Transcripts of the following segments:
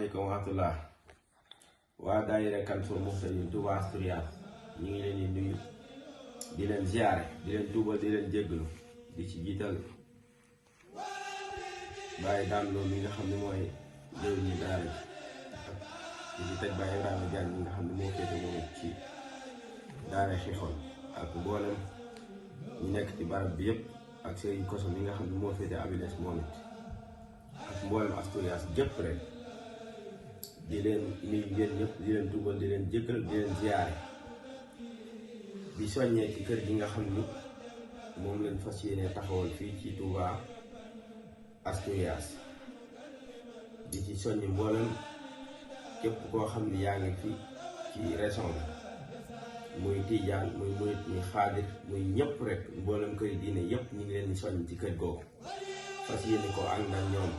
Assalamualaikum warahmatullah waa daayira Kanzul Muhtadin Touba Asturias ñi ngi leen di nuyu di leen ziaré di leen tuubal di leen jéggalu di ci jiital Baye Dame Lo mi nga xam ne mooy jëw ñi daara di ci teg Baye Ibrahima Diagne mi nga xam ne moo féete moom ci daara Xixoon ak mboolem ñu nekk ci barab bi yëpp ak Serigne Koso mi nga xam ne moo féete Abilés moom it ak mboolem Asturias jëpp rek di leen nuyu ngeen ñëpp di leen tuubal di leen jëkkal di leen ziaré di soññee ci kër gi nga xam ni moom lañ fas yéene taxawal fii ci Touba Asturias di ci soññ mboolem képp koo xam ni yaa ngi fi ci région bi muy Tijaan muy murit muy xaadir muy ñëpp rek mboolem kër diine yëpp ñu ngi leen di soññ ci kër googu fas yéene ko ànd ak ñoom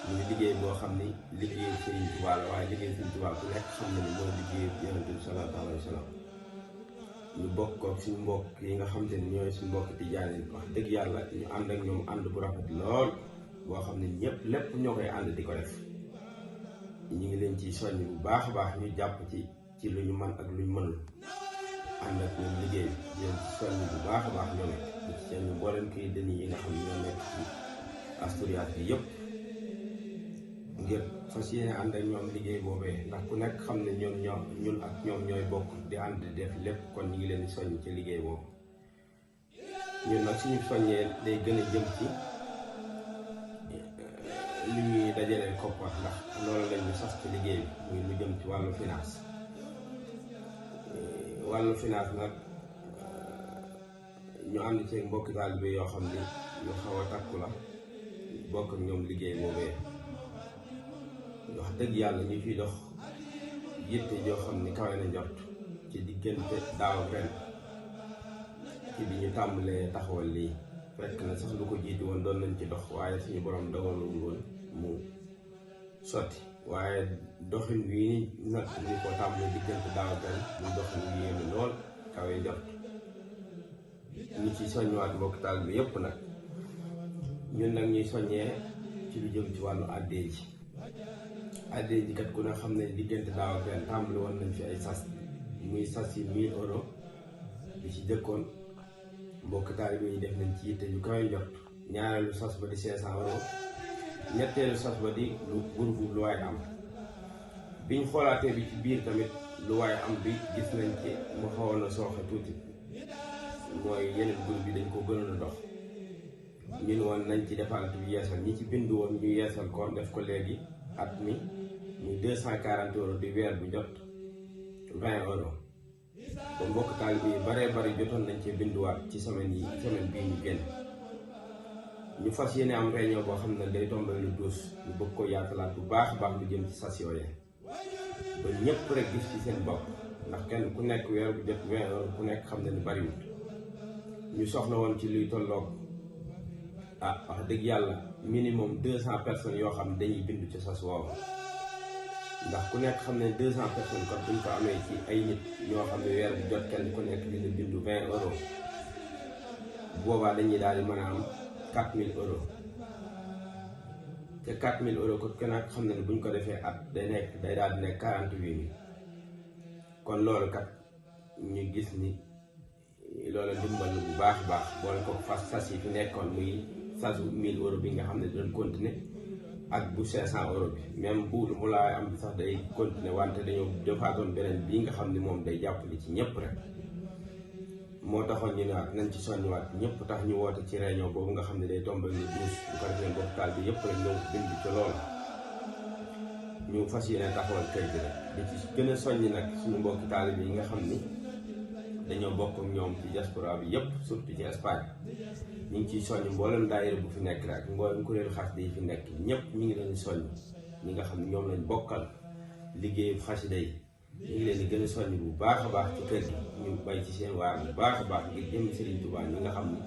muy liggéey boo xam ni liggéey Serigne Touba la waaye liggéey Serigne Touba ku nekk xam na ni mooy liggéey Yonent bi sallallahu alayhi wa sallam ñu bokk ko suñu mbokk yi nga xam te ni ñooy suñu mbokk tijaan yi wax dëgg yàlla ñu ànd ak ñoom ànd bu rafet lool boo xam ne ñëpp lépp ñoo koy ànd di ko def ñu ngi leen ci soññ bu baax a baax ñu jàpp ci lu ñu mën ak lu ñu mënul ànd ak ñoom liggéey bi di leen ci soññ bu baax a baax ñoo nekk di ci soññ mboolem kii dënn yi nga xam ne ñoo nekk ci Asturias bi yëpp ngir fas yéene ànd ak ñoom liggéey boobee ndax ku nekk xam ne ñun ak ñoom ñooy bokk di ànd di def lépp kon ñu ngi leen di soññ ci liggéey boobu ñun nag suñu soññee day gën a jëm ci li ñuy dajalee koppar ndax loolu lañ ñu sas ci liggéey bi muy lu jëm ci wàllu finance nag ñu ànd ci mbokki taalibe yoo xam ni ñu xaw a takku la bokk ak ñoom liggéey boobee wax dëgg yàlla ñu fiy dox yitte joo xam ni kawe na njort ci diggante daaw ren ci bi ñu tàmbalee taxawal lii fekk na sax lu ko jiitu woon doon nañ ci dox waaye suñu borom dogalul woon mu sotti waaye doxin wii nag ñu ko tàmbalee diggante daaw ren mu doxin wu yéeme lool kawe njort ñu ci soññuwaat mbokk taal bi yépp nag ñun nag ñuy soññee ci lu jëm ci wàllu àddee ji àddee ji kat ku ne xam ne diggante daaw ak ren tàmbali woon nañ fi ay sas muy sas yi 1000 euros bi ci jëkkoon mbokk taalibe yi def nañ ci yitte yu kawe njort ñaareelu sas ba di 500 euros ñetteelu sas ba di lu groupe lu waay am biñ xoolaatee bi ci biir tamit lu waay am bi gis nañ ci mu xawoon a sooxe tuuti mooy yeneen groupe bi dañ ko gënoon a dox ñun woon nañ ci defaat bi yeesal ñi ci bindu woon ñu yeesal ko def ko léegi at mi muy 240 euros di weer bu jot 20 euros ba mbokk taalibe yi baree bari jotoon nañ ci binduwaat ci semaine bii ñu génn ñu fas yéene am réunion boo xam ne day tombé lu 12 ñu bëgg ko yaatalaat bu baax a baax lu jëm ci sas yooyee ba ñëpp rek gis ci seen bopp ndax kenn ku nekk weer bu jot 20 euros ku nekk xam na ni bariwul ñu soxla woon ci luy tolloog wax dëgg yàlla minimum 200 personnes yoo xam ne dañuy bindu ci sas woowu ndax ku nekk xam ne 200 personnes kon buñ ko amee ci ay nit ñoo xam ne weer bu jot kenn ku nekk dina bindu 20 euros boobaa dañuy daal di mën a am 4000 euros te 4000 euros kon ku nekk xam ne buñ ko defee at day daal di nekk 48000 kon loolu kat ñu gis ni loolu dimbal bu baax a baax boole ko fas sas yi fi nekkoon muy sasu 1000 euros bi nga xam ne doon continuer ak bu 500 euros bi même bu mu laay am bi sax day continuer wante dañoo defaatoon beneen bii nga xam ne moom day jàppale ci ñëpp rek moo taxoon ñu ne waat nañ ci soññiwaat ñëpp tax ñu woote ci réunion boobu nga xam ne day tombé le 12 bu ko defee mbokk taal bi yëpp rek ñëw bind ci loolu ñu fas yéene taxawal kër gi rek di ci gën a soññi nag suñu mbokki taal bi yi nga xam ni dañoo bokk ak ñoom ci diaspora bi yëpp surtout ci Espagne ñu ngi ciy soññ mboolem daayira bu fi nekk rek mboolem kuréelu xasida yi fi nekk ñëpp ñu ngi leen di soññ ñi nga xam ne ñoom lañ bokkal liggéeyu xasida yi ñu ngi leen di gën a soññ bu baax a baax ci kër gi ñu bay ci seen waar bu baax a baax ngir jëm Serigne Touba ñi nga xam ne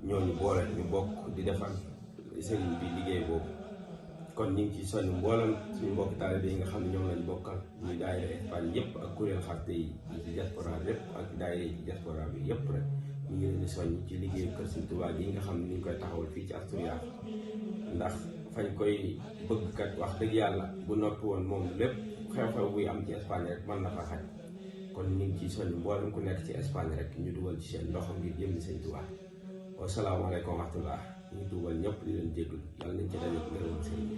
ñooñu boole ñu bokk di defal Serigne bi liggéey boobu kon ñu ngi ciy soññ mboolem suñu mbokk taalibe yi nga xam ne ñoom lañ bokkal ñuy daayira Espagne yëpp ak kuréel xasida yi ci diaspora yëpp ak daayira yi ci diaspora bi yëpp rek ñu ngi leen di soññ ci liggéeyu kër Serigne Touba yi nga xam ne ñu ngi koy taxawal fii ci Asturias ndax fañ koy bëgg kat wax dëgg yàlla bu noppi woon moom lépp xew-xew buy am ci Espagne rek mën na fa xaj kon ñu ngi ci soññ mboolem ku nekk ci Espagne rek ñu dugal ci seen loxo ngir jëm Sëñ Tuubaa wasalaamaaleykum wa rahmatullah ñu dugal ñëpp di leen jéggul yàlla nañ ci daje ngërëm sëñ bi